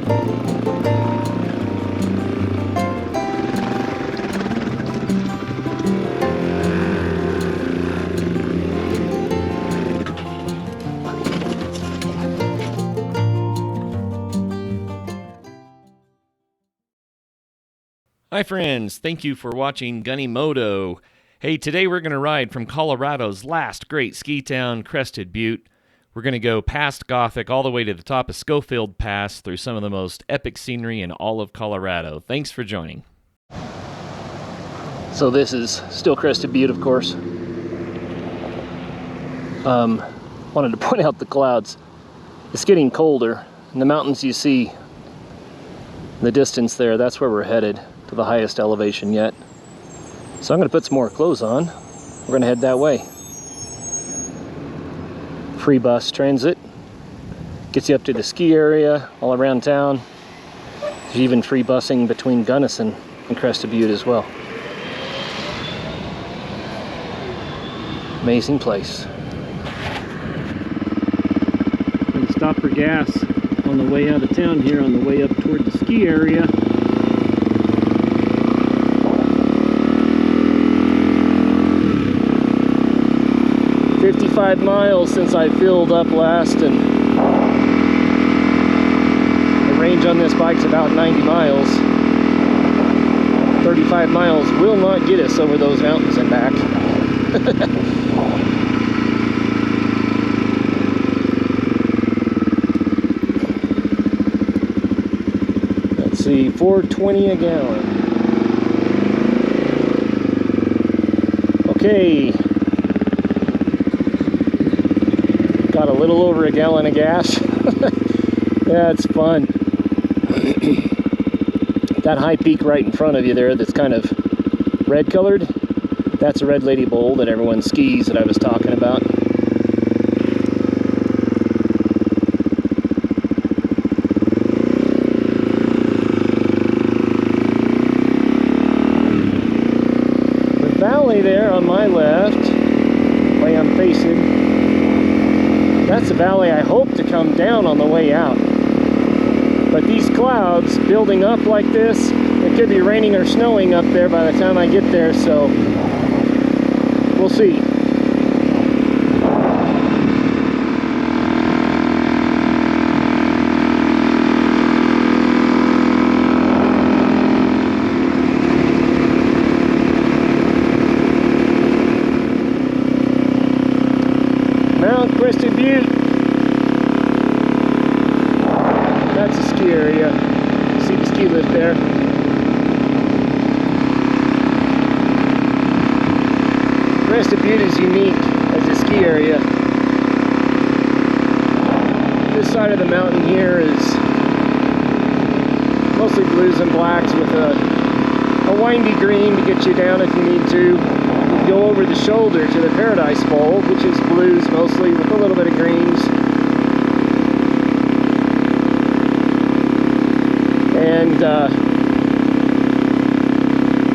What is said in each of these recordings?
Hi friends, thank you for watching Gunny Moto. Hey, today we're going to ride from Colorado's last great ski town, Crested Butte. We're going to go past Gothic all the way to the top of Schofield Pass through some of the most epic scenery in all of Colorado. Thanks for joining. So this is still Crested Butte, of course. Wanted to point out the clouds. It's getting colder, and the mountains you see in the distance there, that's where we're headed, to the highest elevation yet. So I'm going to put some more clothes on. We're going to head that way. Free bus transit. Gets you up to the ski area all around town. There's even free busing between Gunnison and Crested Butte as well. Amazing place. I'm going to stop for gas on the way out of town here, on the way up toward the ski area. 55 miles since I filled up last, and the range on this bike's about 90 miles. 35 miles will not get us over those mountains and back. Let's see, $4.20 a gallon. Okay. Got a little over a gallon of gas. Yeah, it's fun. That high peak right in front of you there that's kind of red colored, that's a Red Lady Bowl that everyone skis that I was talking about. The valley there on my left, the way I'm facing, that's a valley I hope to come down on the way out. But these clouds building up like this, it could be raining or snowing up there by the time I get there, so we'll see. Crested Butte. That's a ski area. You see the ski lift there. Crested Butte is unique as a ski area. This side of the mountain here is mostly blues and blacks with a windy green to get you down if you need to. Go over the shoulder to the Paradise Bowl, which is blues mostly with a little bit of greens. And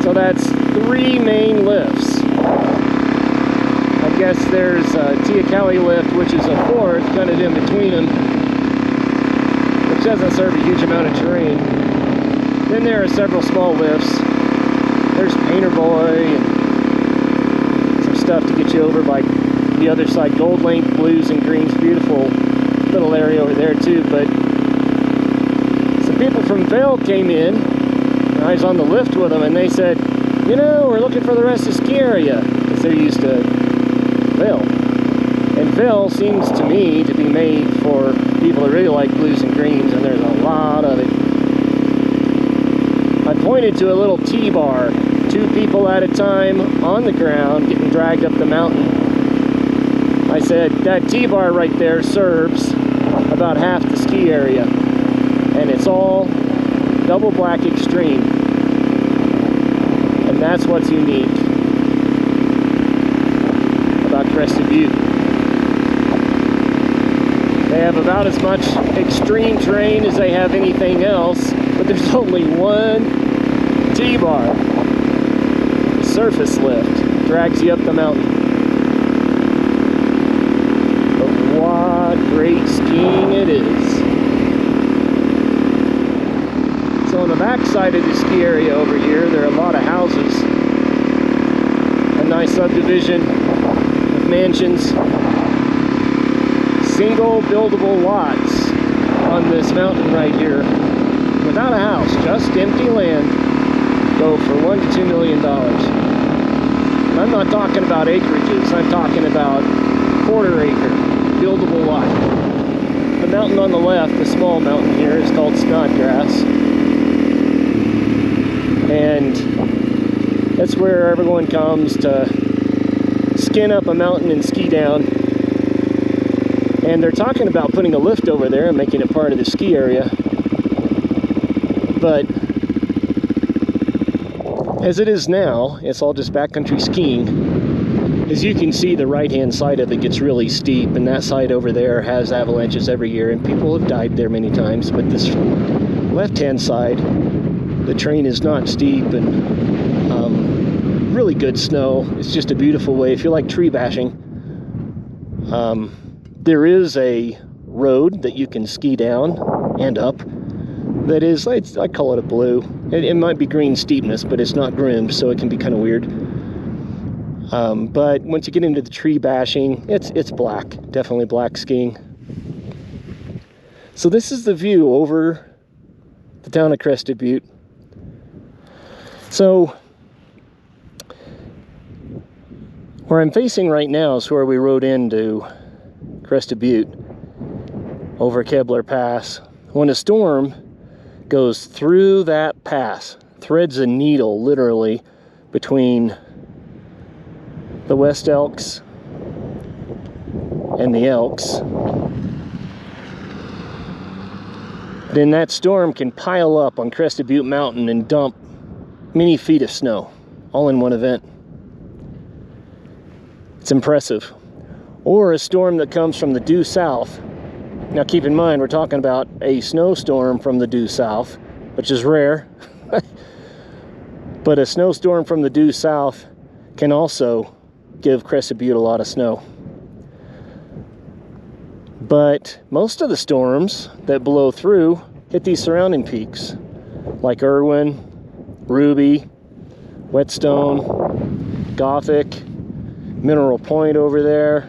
so that's 3 main lifts. I guess there's a Teocalli lift, which is a 4th, kind of in between them, which doesn't serve a huge amount of terrain. Then there are several small lifts. There's Painter Boy and stuff to get you over by the other side. Gold Link, blues and greens, beautiful little area over there too. But some people from Vail came in, and I was on the lift with them, and they said, you know, we're looking for the rest of the ski area, because they're used to Vail. And Vail seems to me to be made for people that really like blues and greens, and there's a lot of it. I pointed to a little T-bar, 2 people at a time on the ground getting dragged up the mountain. I said, that T-bar right there serves about half the ski area, and it's all double black extreme, and that's what's unique about Crested Butte. They have about as much extreme terrain as they have anything else, but there's only one T-bar. Surface lift drags you up the mountain. But what great skiing it is. ski area over here. There are a lot of houses. A nice subdivision of mansions. Single buildable lots on this mountain right here. Without a house, just empty land. Go for $1 to $2 million. I'm not talking about acreages. I'm talking about quarter-acre buildable lot. The mountain on the left, the small mountain here, is called Snodgrass. And that's where everyone comes to skin up a mountain and ski down. And they're talking about putting a lift over there and making it part of the ski area. But as it is now, it's all just backcountry skiing. As you can see, the right-hand side of it gets really steep, and that side over there has avalanches every year, and people have died there many times. But this left-hand side, the terrain is not steep, and really good snow. It's just a beautiful way. If you like tree bashing, there is a road that you can ski down and up. That is, I call it a blue. It might be green steepness, but it's not groomed, so it can be kind of weird. But once you get into the tree bashing, it's black. Definitely black skiing. So this is the view over the town of Crested Butte. So where I'm facing right now is where we rode into Crested Butte over Schofield Pass. When a storm goes through that pass, threads a needle literally between the West Elks and the Elks, then that storm can pile up on Crested Butte Mountain and dump many feet of snow all in one event. It's impressive. Or a storm that comes from the due south. Now keep in mind, we're talking about a snowstorm from the due south, which is rare. But a snowstorm from the due south can also give Crested Butte a lot of snow. But most of the storms that blow through hit these surrounding peaks, like Irwin, Ruby, Whetstone, Gothic, Mineral Point over there.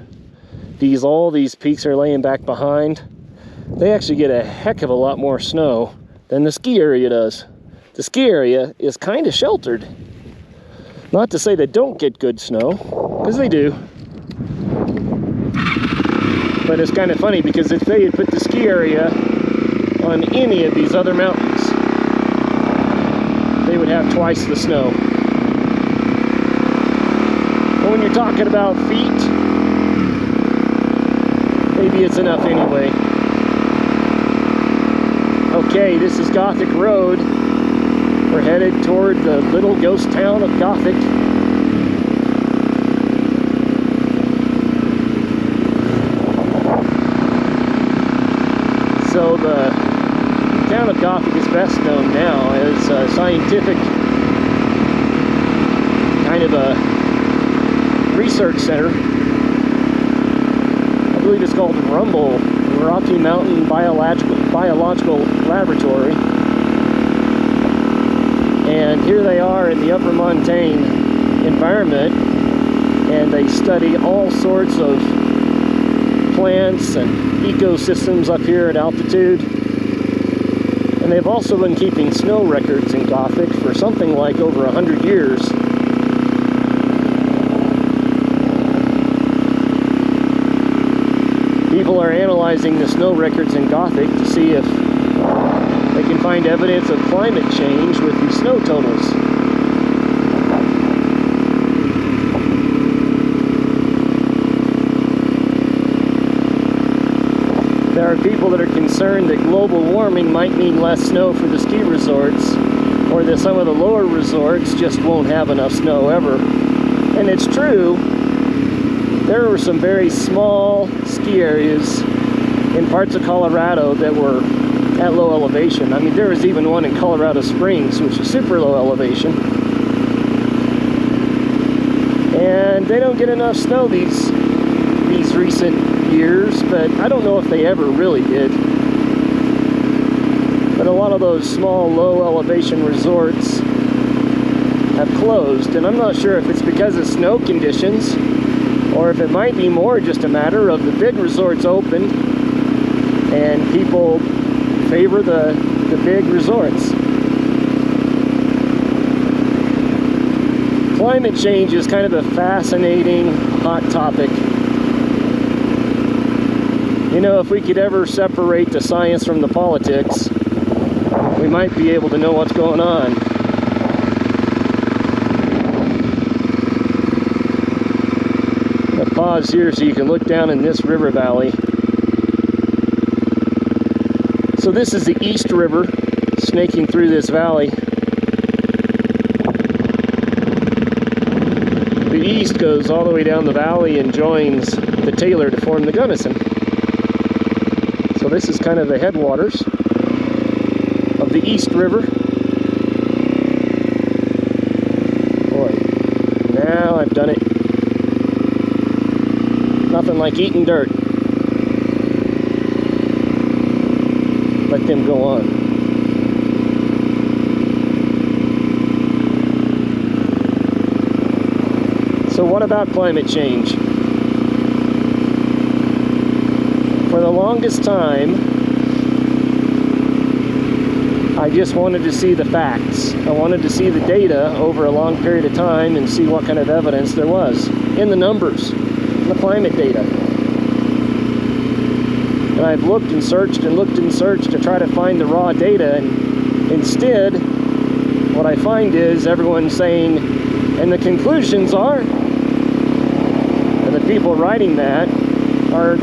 All these peaks are laying back behind. They actually get a heck of a lot more snow than the ski area does. The ski area is kind of sheltered. Not to say they don't get good snow, because they do. But it's kind of funny, because if they had put the ski area on any of these other mountains, they would have twice the snow. But when you're talking about feet, maybe it's enough anyway. Okay, this is Gothic Road. We're headed toward the little ghost town of Gothic. So the town of Gothic is best known now as a scientific kind of a research center. I believe it's called Rumble, Rocky Mountain Biological Laboratory. And here they are in the upper montane environment, and they study all sorts of plants and ecosystems up here at altitude. And they've also been keeping snow records in Gothic for something like over 100 years. People are analyzing the snow records in Gothic to see if they can find evidence of climate change with the snow totals. There are people that are concerned that global warming might mean less snow for the ski resorts, or that some of the lower resorts just won't have enough snow ever. And it's true. There were some very small ski areas in parts of Colorado that were at low elevation. I mean, there was even one in Colorado Springs, which is super low elevation. And they don't get enough snow these recent years, but I don't know if they ever really did. But a lot of those small, low elevation resorts have closed, and I'm not sure if it's because of snow conditions or if it might be more just a matter of the big resorts open and people favor the big resorts. Climate change is kind of a fascinating hot topic. You know, if we could ever separate the science from the politics, we might be able to know what's going on. I'll pause here so you can look down in this river valley. So this is the East River snaking through this valley. The east goes all the way down the valley and joins the Taylor to form the Gunnison. So this is kind of the headwaters of the East River. Boy, now I've done it. Nothing like eating dirt. Let them go on. So what about climate change? For the longest time, I just wanted to see the facts. I wanted to see the data over a long period of time and see what kind of evidence there was in the numbers, in the climate data. And I've looked and searched and looked and searched to try to find the raw data, and instead, what I find is everyone saying, and the conclusions are, and the people writing that are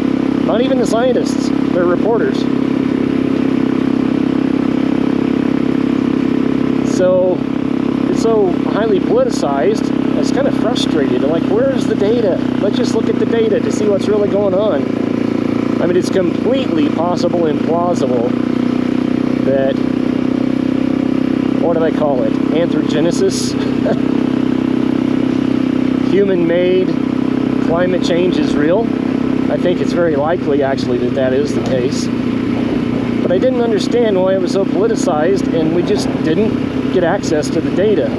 not even the scientists, they're reporters. So it's so highly politicized, it's kind of frustrated. I'm like, where's the data? Let's just look at the data to see what's really going on. I mean, it's completely possible and plausible that, what do they call it? Anthrogenesis? Human-made climate change is real. I think it's very likely, actually, that that is the case. But I didn't understand why it was so politicized, and we just didn't get access to the data.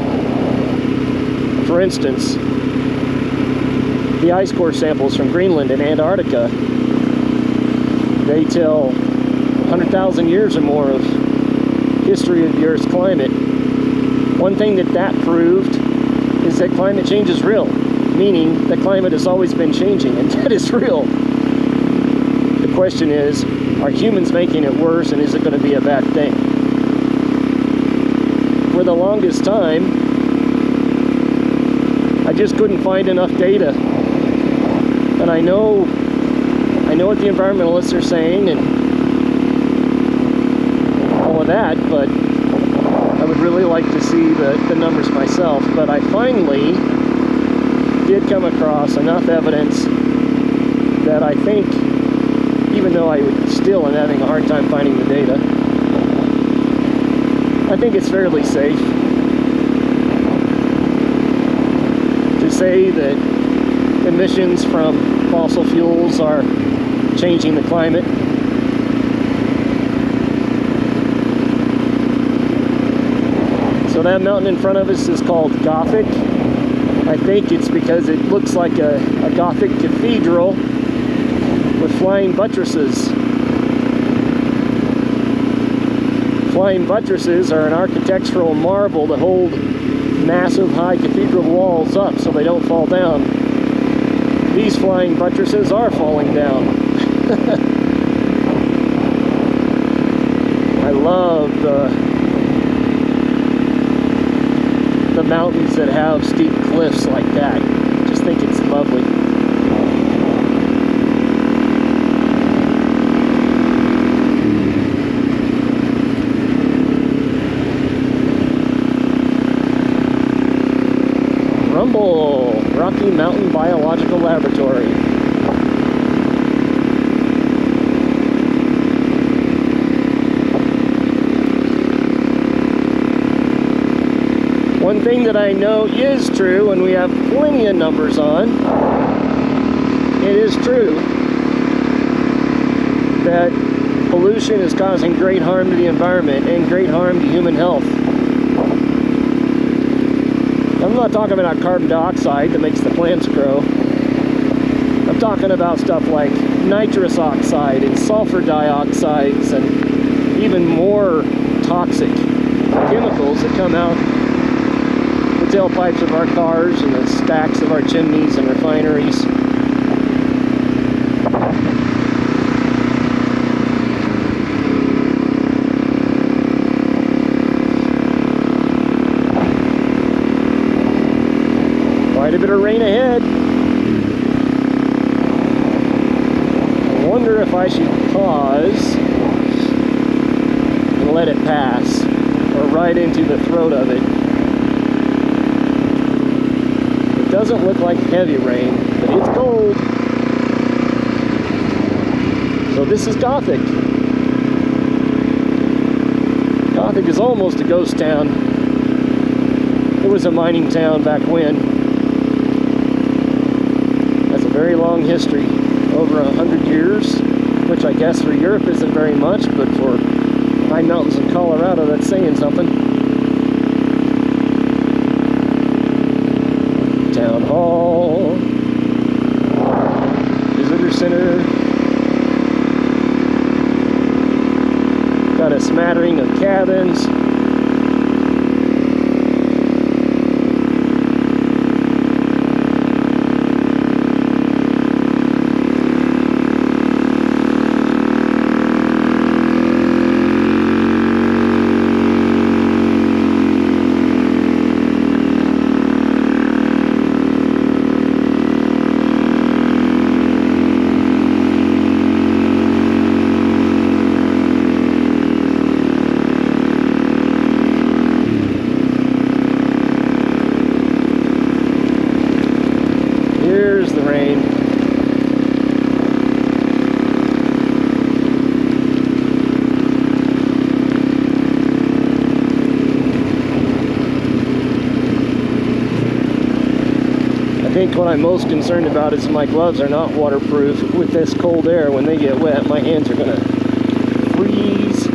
For instance, the ice core samples from Greenland and Antarctica, they tell 100,000 years or more of history of the Earth's climate. One thing that proved is that climate change is real, meaning that climate has always been changing, and that is real. The question is, are humans making it worse, and is it going to be a bad thing? For the longest time, I just couldn't find enough data. And I know what the environmentalists are saying and all of that, but I would really like to see the numbers myself. But I finally did come across enough evidence that I think, even though I still am having a hard time finding the data, I think it's fairly safe to say that emissions from fossil fuels are changing the climate. So that mountain in front of us is called Gothic. I think it's because it looks like a Gothic cathedral with flying buttresses. Flying buttresses are an architectural marvel to hold massive high cathedral walls up so they don't fall down. These flying buttresses are falling down. I love the mountains that have steep cliffs like that. I just think it's lovely. Rumble, Rocky Mountain Biological Laboratory. One thing that I know is true, and we have plenty of numbers on, it is true that pollution is causing great harm to the environment and great harm to human health. I'm not talking about carbon dioxide that makes the plants grow. I'm talking about stuff like nitrous oxide and sulfur dioxides and even more toxic chemicals that come out the tailpipes of our cars and the stacks of our chimneys and refineries. Quite a bit of rain ahead. I wonder if I should pause and let it pass, or ride into the throat of it. It doesn't look like heavy rain, but it's cold. So this is Gothic. Gothic is almost a ghost town. It was a mining town back when. Has a very long history, over 100 years, which I guess for Europe isn't very much, but for high mountains in Colorado, that's saying something. Town hall, visitor center, got a smattering of cabins. Here's the rain. I think what I'm most concerned about is my gloves are not waterproof. With this cold air, when they get wet, my hands are gonna freeze.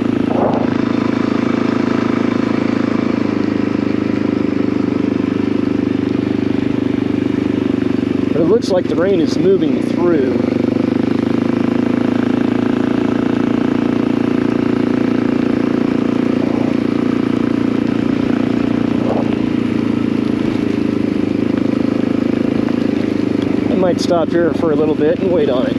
But it looks like the rain is moving through. I might stop here for a little bit and wait on it.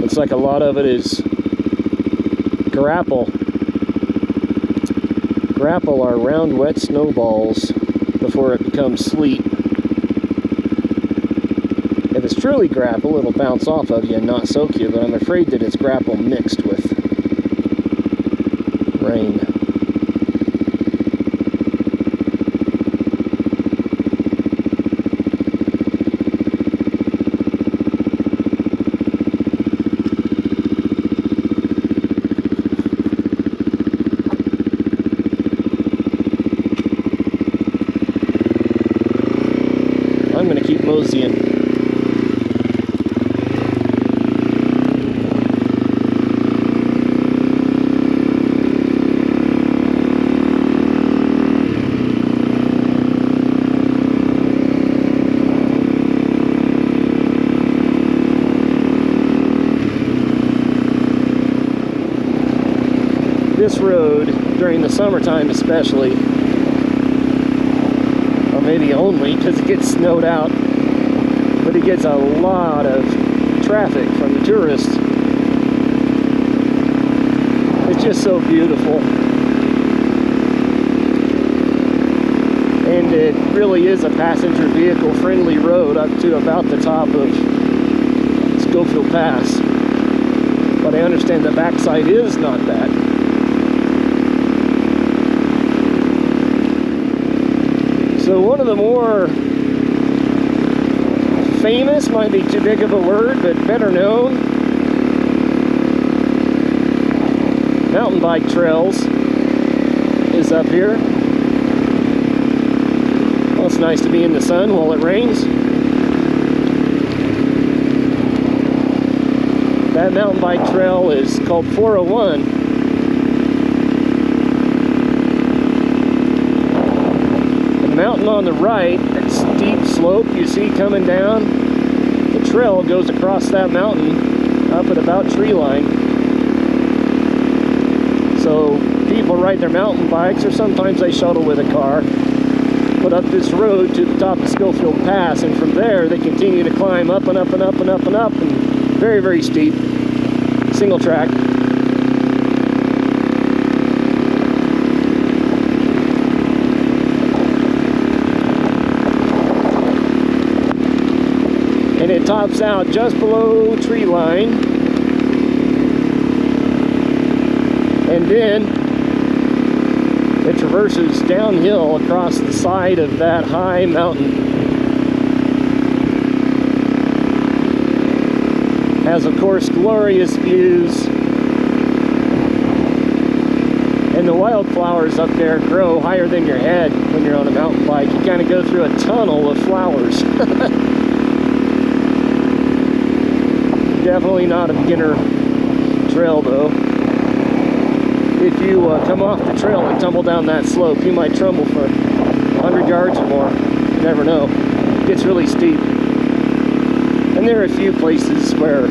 Looks like a lot of it is grapple. Grapple are round, wet snowballs before it becomes sleet. If it's truly grapple, it'll bounce off of you and not soak you, but I'm afraid that it's grapple mixed with rain. I'm going to keep moseying. This road, during the summertime especially, or maybe only because it gets snowed out, but it gets a lot of traffic from the tourists. It's just so beautiful. And it really is a passenger vehicle friendly road up to about the top of Schofield Pass. But I understand the backside is not that. So one of the more famous, might be too big of a word, but better known mountain bike trails is up here. Well, it's nice to be in the sun while it rains. That mountain bike trail is called 401. The mountain on the right, that steep slope you see coming down, the trail goes across that mountain up at about tree line. So people ride their mountain bikes, or sometimes they shuttle with a car, put up this road to the top of Schofield Pass, and from there they continue to climb up and up and up and up and up, and very, very steep, single track. And it tops out just below tree line. And then it traverses downhill across the side of that high mountain. Has, of course, glorious views. And the wildflowers up there grow higher than your head when you're on a mountain bike. You kind of go through a tunnel of flowers. Definitely not a beginner trail, though. If you come off the trail and tumble down that slope, you might tremble for 100 yards or more. You never know. It gets really steep. And there are a few places where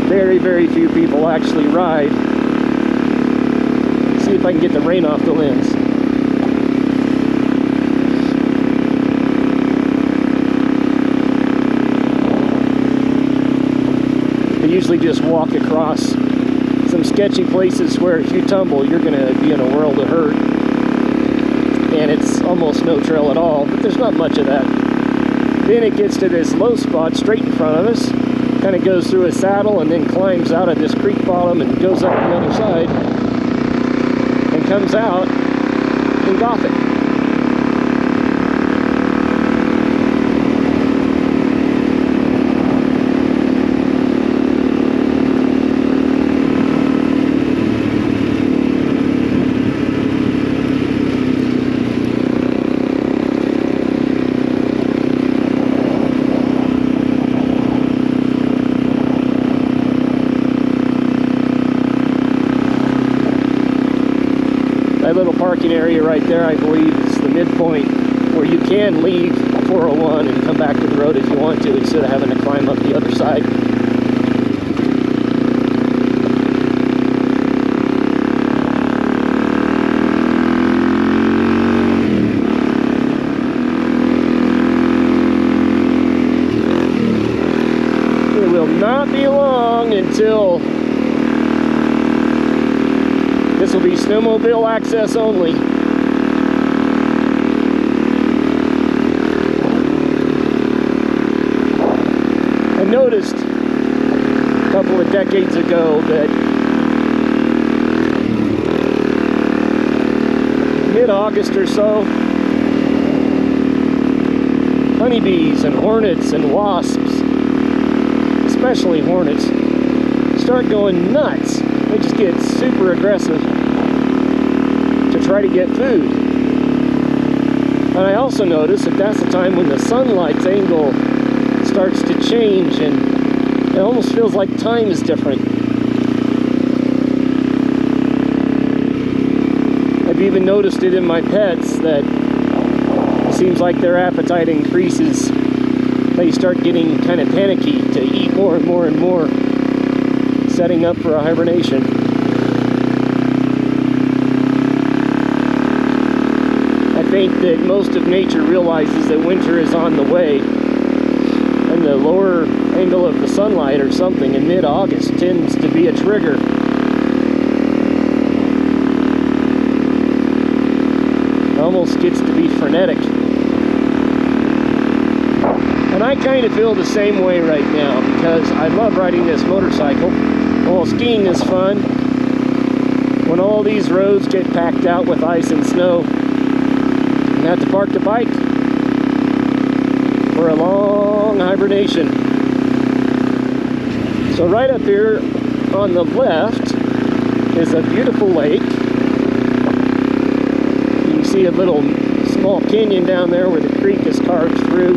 very, very few people actually ride. See if I can get the rain off the lens. They usually just walk across some sketchy places where if you tumble, you're going to be in a world of hurt. And it's almost no trail at all, but there's not much of that. Then it gets to this low spot straight in front of us, kind of goes through a saddle and then climbs out of this creek bottom and goes up the other side and comes out in Gothic. That little parking area right there, I believe, is the midpoint where you can leave 401 and come back to the road if you want to, instead of having to climb up the other side. It will not be long until this will be snowmobile access only. I noticed a couple of decades ago that mid-August or so, honeybees and hornets and wasps, especially hornets, start going nuts. They just get super aggressive to try to get food. And I also notice that that's the time when the sunlight's angle starts to change, and it almost feels like time is different. I've even noticed it in my pets that it seems like their appetite increases. They start getting kind of panicky to eat more and more and more, setting up for a hibernation. I think that most of nature realizes that winter is on the way, and the lower angle of the sunlight or something in mid-August tends to be a trigger. It almost gets to be frenetic. And I kind of feel the same way right now, because I love riding this motorcycle. Well, skiing is fun. When all these roads get packed out with ice and snow, you have to park the bike for a long hibernation. So right up here on the left is a beautiful lake. You can see a little small canyon down there where the creek is carved through.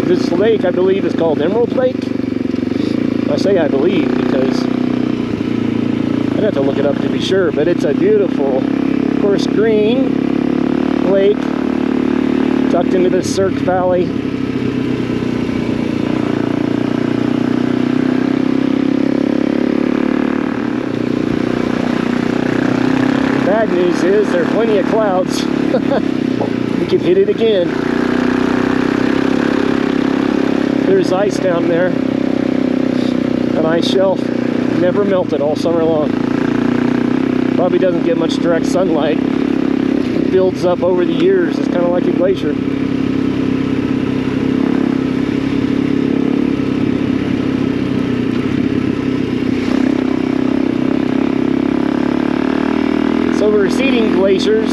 This lake, I believe, is called Emerald Lake. I say I believe because I'd have to look it up to be sure, but it's a beautiful, of course, green lake tucked into the Cirque Valley. The bad news is there are plenty of clouds. We could hit it again. There's ice down there. An ice shelf never melted all summer long. Probably doesn't get much direct sunlight. It builds up over the years. It's kind of like a glacier. So receding glaciers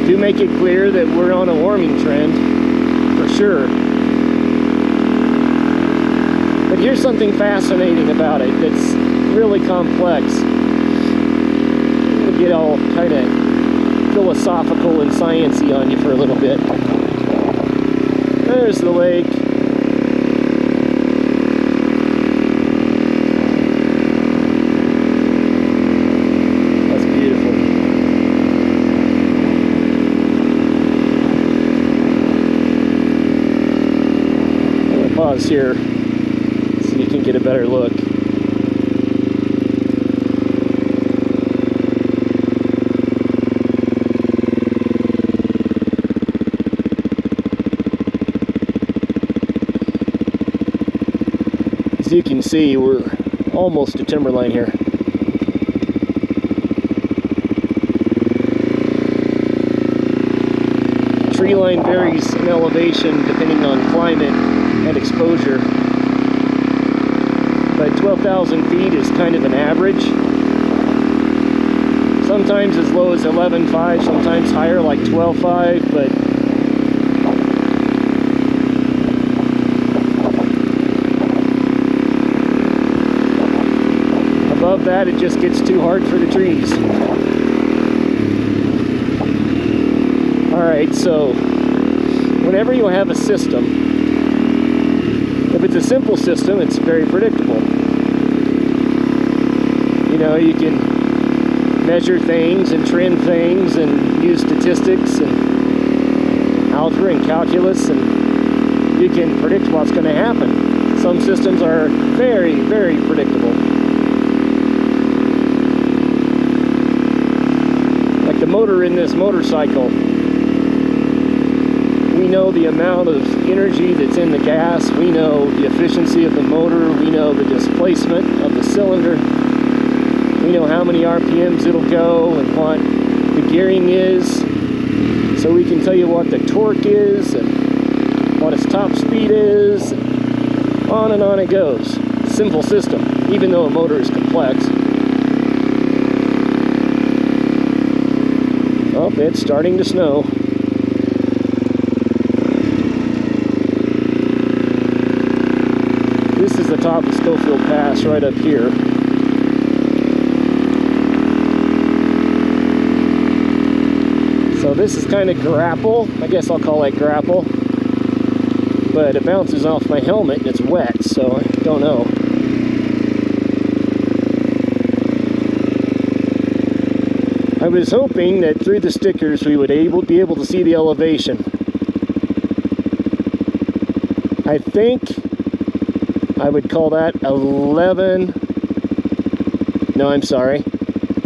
do make it clear that we're on a warming trend, for sure. But here's something fascinating about it that's really complex. I'm gonna get all kind of philosophical and sciencey on you for a little bit. There's the lake. That's beautiful. I'm gonna pause here. You can get a better look. As you can see, we're almost to timberline here. Tree line varies in elevation depending on climate and exposure. But 12,000 feet is kind of an average. Sometimes as low as 11.5, sometimes higher like 12.5, but above that it just gets too hard for the trees. Alright, so whenever you have a system, if it's a simple system, it's very predictable. You know, you can measure things and trend things and use statistics and algebra and calculus, and you can predict what's going to happen. Some systems are very, very predictable. Like the motor in this motorcycle. We know the amount of energy that's in the gas, we know the efficiency of the motor, we know the displacement of the cylinder, we know how many RPMs it'll go and what the gearing is, so we can tell you what the torque is and what its top speed is, and on it goes. Simple system, even though a motor is complex. Oh, it's starting to snow. This is the top of Schofield Pass right up here. So this is kind of grapple. I guess I'll call it grapple. But it bounces off my helmet and it's wet, so I don't know. I was hoping that through the stickers we would be able to see the elevation. I think I would call that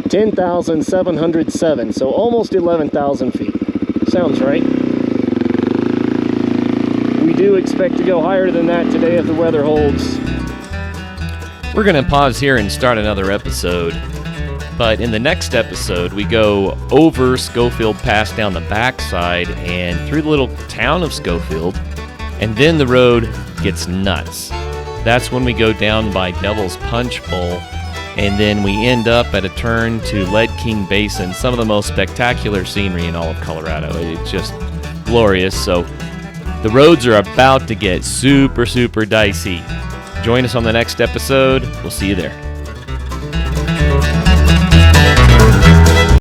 10,707, so almost 11,000 feet. Sounds right. We do expect to go higher than that today if the weather holds. We're going to pause here and start another episode. But in the next episode, we go over Schofield Pass down the backside and through the little town of Schofield. And then the road gets nuts. That's when we go down by Devil's Punch Bowl, and then we end up at a turn to Lead King Basin, some of the most spectacular scenery in all of Colorado. It's just glorious. So the roads are about to get super, super dicey. Join us on the next episode. We'll see you there.